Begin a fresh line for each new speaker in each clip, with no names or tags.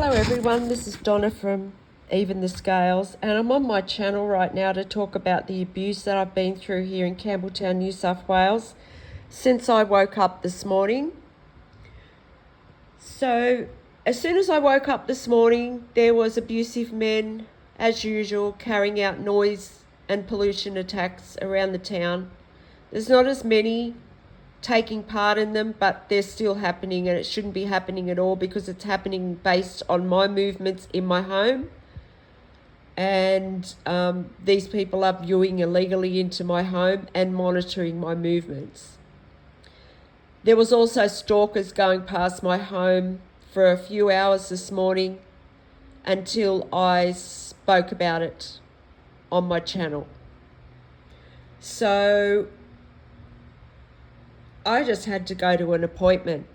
Hello everyone, this is Donna from Even the Scales, and I'm on my channel right now to talk about the abuse that I've been through here in Campbelltown, New South Wales since I woke up this morning. So as soon as I woke up this morning, there was abusive men, as usual, carrying out noise and pollution attacks around the town. There's not as many taking part in them, but they're still happening, and it shouldn't be happening at all because it's happening based on my movements in my home. And these people are viewing illegally into my home and monitoring my movements. There was also stalkers going past my home for a few hours this morning until I spoke about it on my channel. So I just had to go to an appointment,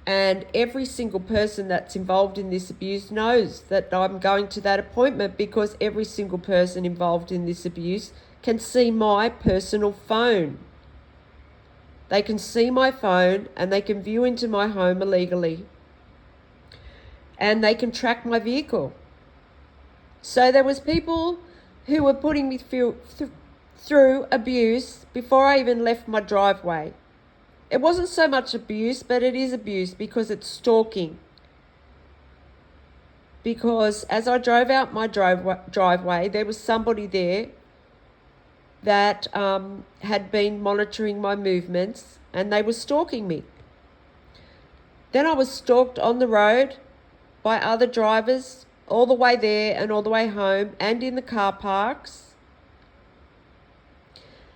and every single person that's involved in this abuse knows that I'm going to that appointment because every single person involved in this abuse can see my personal phone. They can see my phone and they can view into my home illegally, and they can track my vehicle. So there was people who were putting me through abuse before I even left my driveway. It wasn't so much abuse, but it is abuse because it's stalking. Because as I drove out my driveway, there was somebody there that had been monitoring my movements, and they were stalking me. Then I was stalked on the road by other drivers all the way there and all the way home and in the car parks.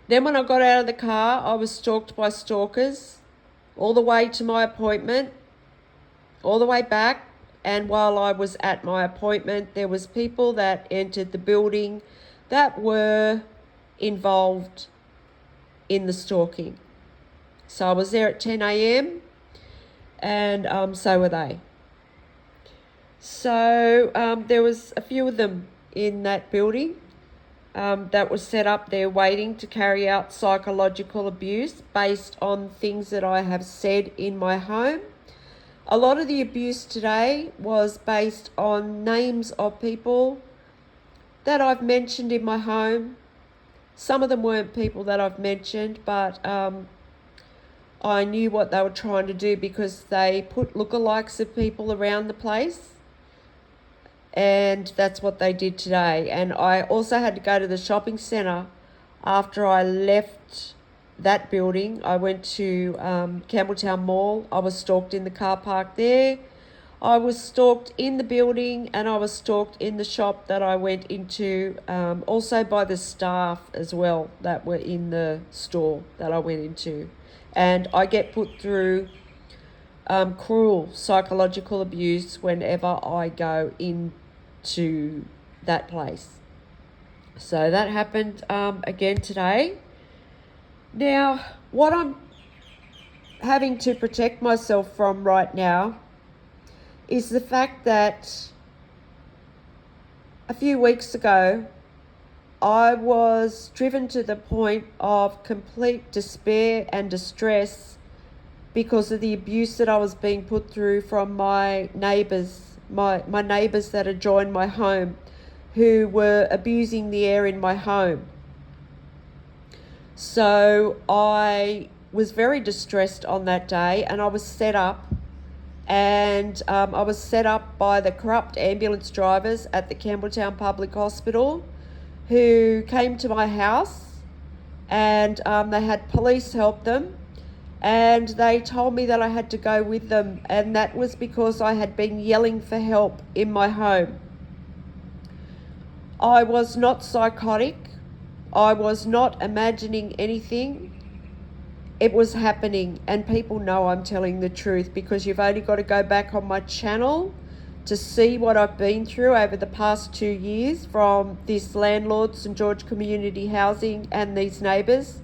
Then when I got out of the car, I was stalked by stalkers all the way to my appointment, all the way back. And while I was at my appointment, there was people that entered the building that were involved in the stalking. So I was there at 10 a.m. and so were they. So there was a few of them in that building. That was set up there waiting to carry out psychological abuse based on things that I have said in my home. A lot of the abuse today was based on names of people that I've mentioned in my home. Some of them weren't people that I've mentioned, but I knew what they were trying to do because they put lookalikes of people around the place. And that's what they did today. And I also had to go to the shopping centre after I left that building. I went to Campbelltown Mall. I was stalked in the car park there. I was stalked in the building, and I was stalked in the shop that I went into, also by the staff as well that were in the store that I went into. And I get put through cruel psychological abuse whenever I go into that place. So that happened again today. Now, what I'm having to protect myself from right now is the fact that a few weeks ago I was driven to the point of complete despair and distress because of the abuse that I was being put through from my neighbours, my neighbours that adjoined my home, who were abusing the air in my home. So I was very distressed on that day, and I was set up, and I was set up by the corrupt ambulance drivers at the Campbelltown Public Hospital, who came to my house, and they had police help them. And they told me that I had to go with them, and that was because I had been yelling for help in my home. I was not psychotic. I was not imagining anything. It was happening, and people know I'm telling the truth because you've only got to go back on my channel to see what I've been through over the past 2 years from this landlord, St George Community Housing, and these neighbours.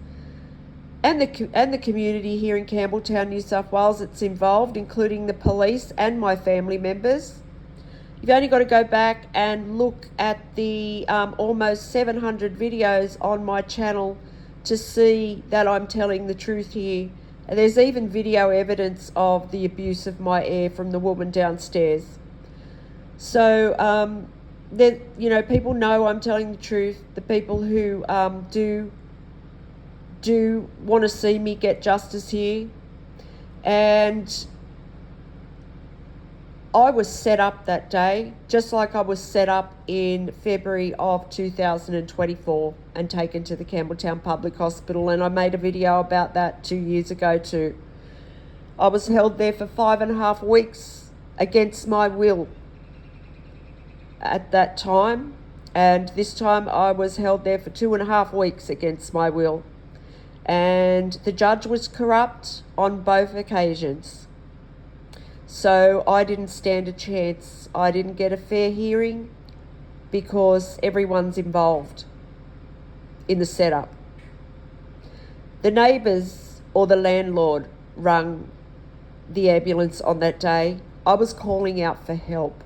And the community here in Campbelltown, New South Wales that's involved, including the police and my family members. You've only got to go back and look at the almost 700 videos on my channel to see that I'm telling the truth here. There's even video evidence of the abuse of my air from the woman downstairs. So, that, you know, people know I'm telling the truth. The people who do want to see me get justice here. And I was set up that day, just like I was set up in February of 2024 and taken to the Campbelltown Public Hospital. And I made a video about that 2 years ago too. I was held there for 5.5 weeks against my will at that time. And this time I was held there for 2.5 weeks against my will. And the judge was corrupt on both occasions. So I didn't stand a chance. I didn't get a fair hearing because everyone's involved in the setup. The neighbours or the landlord rang the ambulance on that day. I was calling out for help.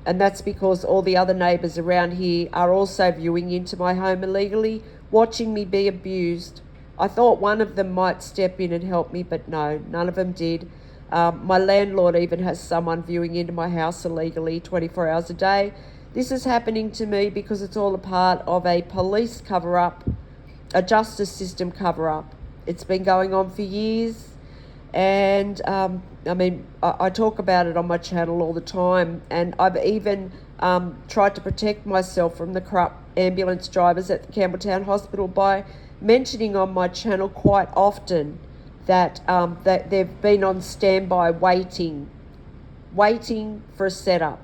And that's because all the other neighbours around here are also viewing into my home illegally, watching me be abused. I thought one of them might step in and help me, but no, none of them did. My landlord even has someone viewing into my house illegally 24 hours a day. This is happening to me because it's all a part of a police cover-up, a justice system cover-up. It's been going on for years. And I talk about it on my channel all the time. And I've even tried to protect myself from the corrupt ambulance drivers at the Campbelltown Hospital by mentioning on my channel quite often that they've been on standby waiting for a setup.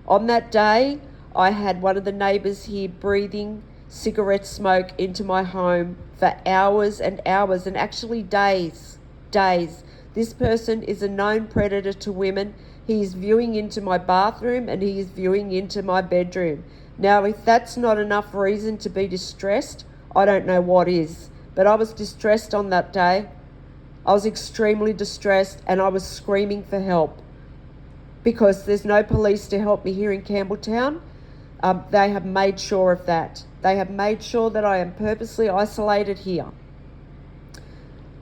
On that day, I had one of the neighbours here breathing cigarette smoke into my home for hours and hours, and actually days. This person is a known predator to women. He is viewing into my bathroom and he is viewing into my bedroom. Now, if that's not enough reason to be distressed, I don't know what is. But I was distressed on that day. I was extremely distressed and I was screaming for help because there's no police to help me here in Campbelltown. They have made sure of that. They have made sure that I am purposely isolated here.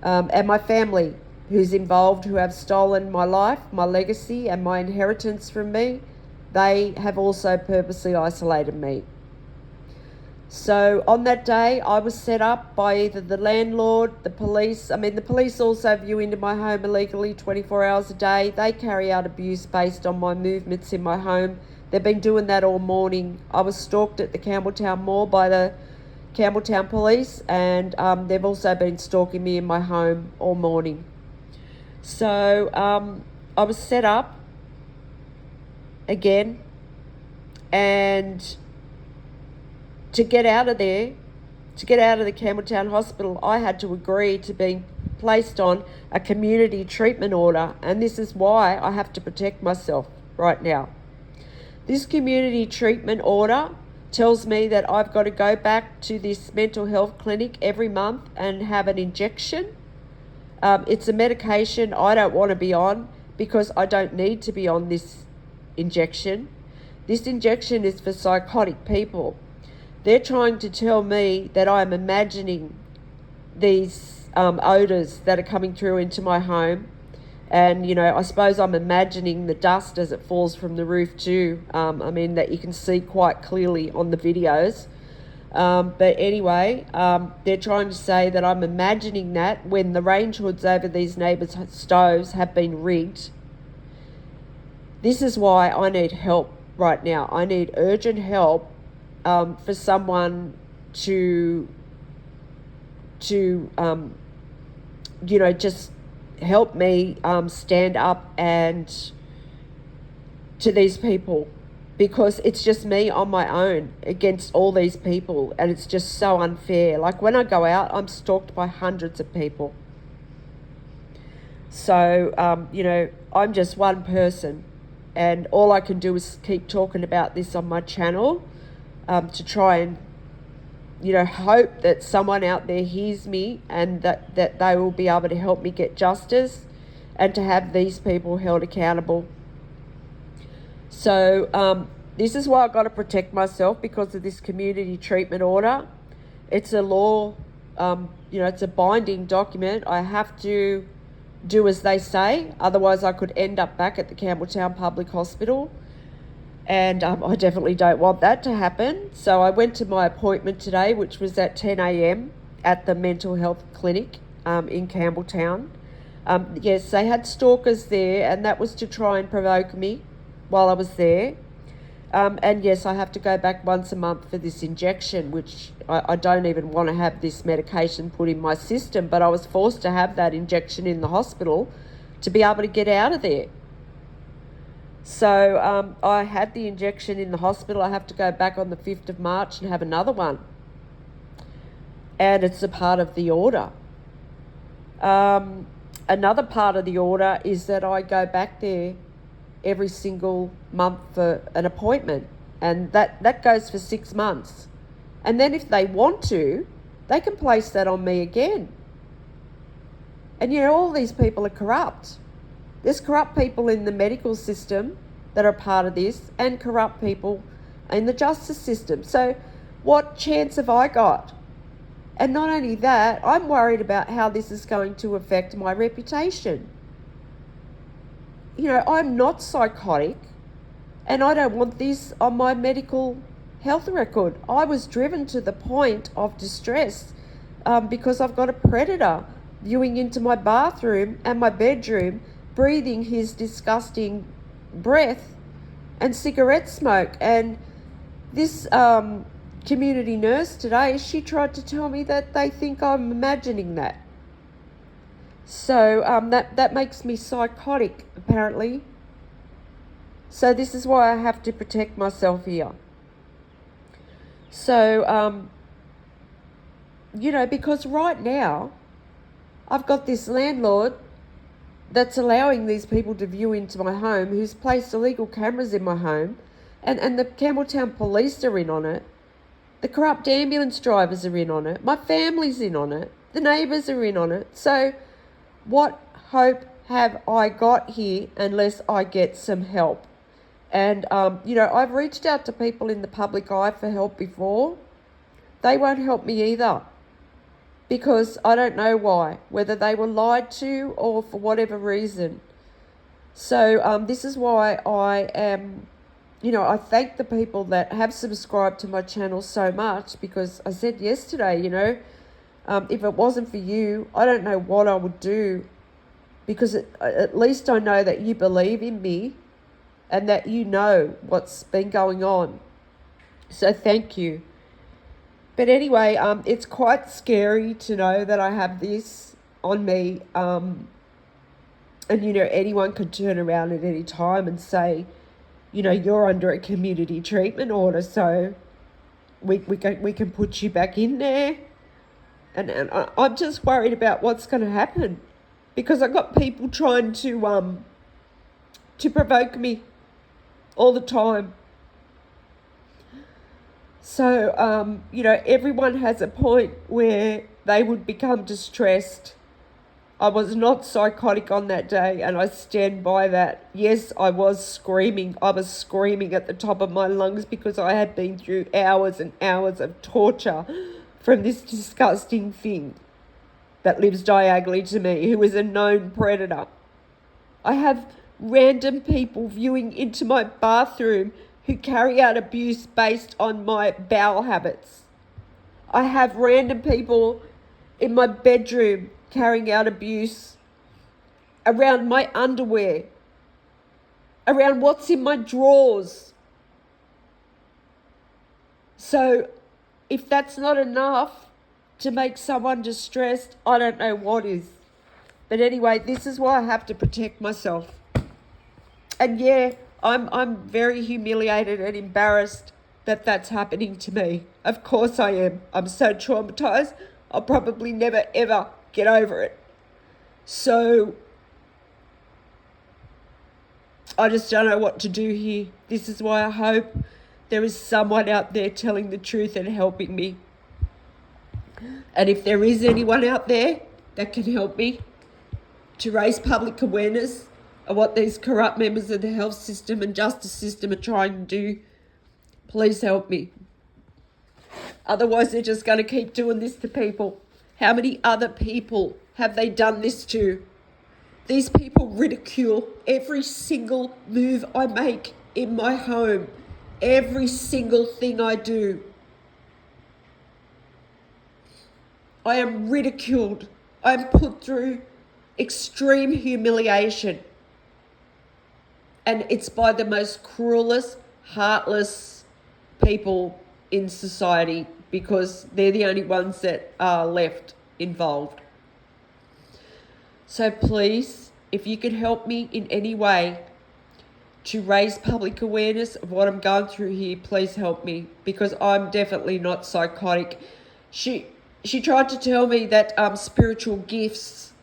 And my family who's involved, who have stolen my life, my legacy and my inheritance from me, they have also purposely isolated me. So on that day, I was set up by either the landlord, the police. The police also view into my home illegally 24 hours a day. They carry out abuse based on my movements in my home. They've been doing that all morning. I was stalked at the Campbelltown Mall by the Campbelltown police, and they've also been stalking me in my home all morning. So I was set up again, and to get out of there, to get out of the Campbelltown Hospital, I had to agree to being placed on a community treatment order, and this is why I have to protect myself right now. This community treatment order tells me that I've got to go back to this mental health clinic every month and have an injection. It's a medication I don't want to be on because I don't need to be on this injection. This injection is for psychotic people. They're trying to tell me that I'm imagining these odours that are coming through into my home. And, you know, I suppose I'm imagining the dust as it falls from the roof too. That you can see quite clearly on the videos. But anyway, they're trying to say that I'm imagining that when the range hoods over these neighbours' stoves have been rigged. This is why I need help right now. I need urgent help for someone to just help me stand up and to these people, because it's just me on my own against all these people, and it's just so unfair. Like when I go out, I'm stalked by hundreds of people. So, I'm just one person, and all I can do is keep talking about this on my channel to try and, hope that someone out there hears me and that they will be able to help me get justice and to have these people held accountable. So this is why I've got to protect myself, because of this community treatment order. It's a law, it's a binding document. I have to do as they say. Otherwise, I could end up back at the Campbelltown Public Hospital. And I definitely don't want that to happen. So I went to my appointment today, which was at 10 a.m. at the mental health clinic in Campbelltown. Yes, they had stalkers there, and that was to try and provoke me while I was there. And yes, I have to go back once a month for this injection, which I don't even want to have this medication put in my system, but I was forced to have that injection in the hospital to be able to get out of there. So I had the injection in the hospital. I have to go back on the 5th of March and have another one. And it's a part of the order. Another part of the order is that I go back there every single month for an appointment. And that goes for 6 months. And then if they want to, they can place that on me again. And all these people are corrupt. There's corrupt people in the medical system that are part of this, and corrupt people in the justice system. So what chance have I got? And not only that, I'm worried about how this is going to affect my reputation. I'm not psychotic, and I don't want this on my medical health record. I was driven to the point of distress because I've got a predator viewing into my bathroom and my bedroom, breathing his disgusting breath and cigarette smoke. And this community nurse today, she tried to tell me that they think I'm imagining that. So that makes me psychotic, apparently. So this is why I have to protect myself here. So, because right now I've got this landlord that's allowing these people to view into my home, who's placed illegal cameras in my home, and the Campbelltown police are in on it. The corrupt ambulance drivers are in on it. My family's in on it. The neighbours are in on it. So what hope have I got here unless I get some help? And, I've reached out to people in the public eye for help before. They won't help me either, because I don't know why, whether they were lied to or for whatever reason. So this is why I am, I thank the people that have subscribed to my channel so much, because I said yesterday, if it wasn't for you, I don't know what I would do, because at least I know that you believe in me and that you know what's been going on. So thank you. But anyway, it's quite scary to know that I have this on me. And, anyone could turn around at any time and say, you're under a community treatment order, so we can put you back in there. And I'm just worried about what's going to happen, because I've got people trying to provoke me all the time. So, everyone has a point where they would become distressed. I was not psychotic on that day, and I stand by that. Yes, I was screaming. I was screaming at the top of my lungs because I had been through hours and hours of torture from this disgusting thing that lives diagonally to me, who is a known predator. I have random people viewing into my bathroom who carry out abuse based on my bowel habits. I have random people in my bedroom carrying out abuse around my underwear, around what's in my drawers. So if that's not enough to make someone distressed, I don't know what is. But anyway, this is why I have to protect myself. And yeah, I'm very humiliated and embarrassed that that's happening to me. Of course I am. I'm so traumatized, I'll probably never ever get over it. So I just don't know what to do here. This is why I hope there is someone out there telling the truth and helping me. And if there is anyone out there that can help me to raise public awareness of what these corrupt members of the health system and justice system are trying to do, please help me. Otherwise, they're just going to keep doing this to people. How many other people have they done this to? These people ridicule every single move I make in my home, every single thing I do. I am ridiculed. I'm put through extreme humiliation. And it's by the most cruelest, heartless people in society, because they're the only ones that are left involved. So please, if you could help me in any way to raise public awareness of what I'm going through here, please help me, because I'm definitely not psychotic. She tried to tell me that spiritual gifts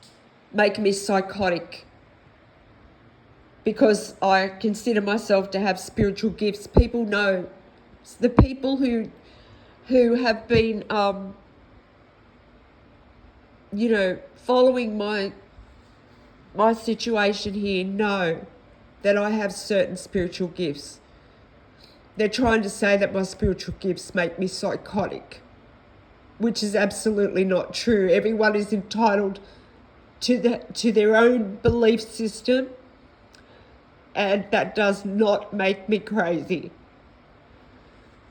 make me psychotic because I consider myself to have spiritual gifts. People know. The people who have been, following my situation here know that I have certain spiritual gifts. They're trying to say that my spiritual gifts make me psychotic, which is absolutely not true. Everyone is entitled to their own belief system, and that does not make me crazy.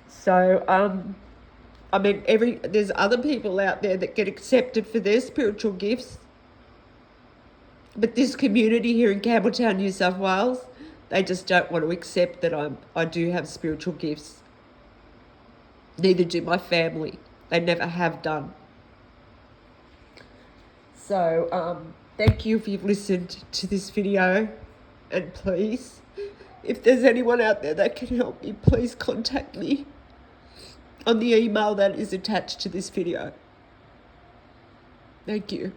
So, there's other people out there that get accepted for their spiritual gifts. But this community here in Campbelltown, New South Wales, they just don't want to accept that I do have spiritual gifts. Neither do my family. They never have done. So, thank you if you've listened to this video. And please, if there's anyone out there that can help me, please contact me on the email that is attached to this video. Thank you.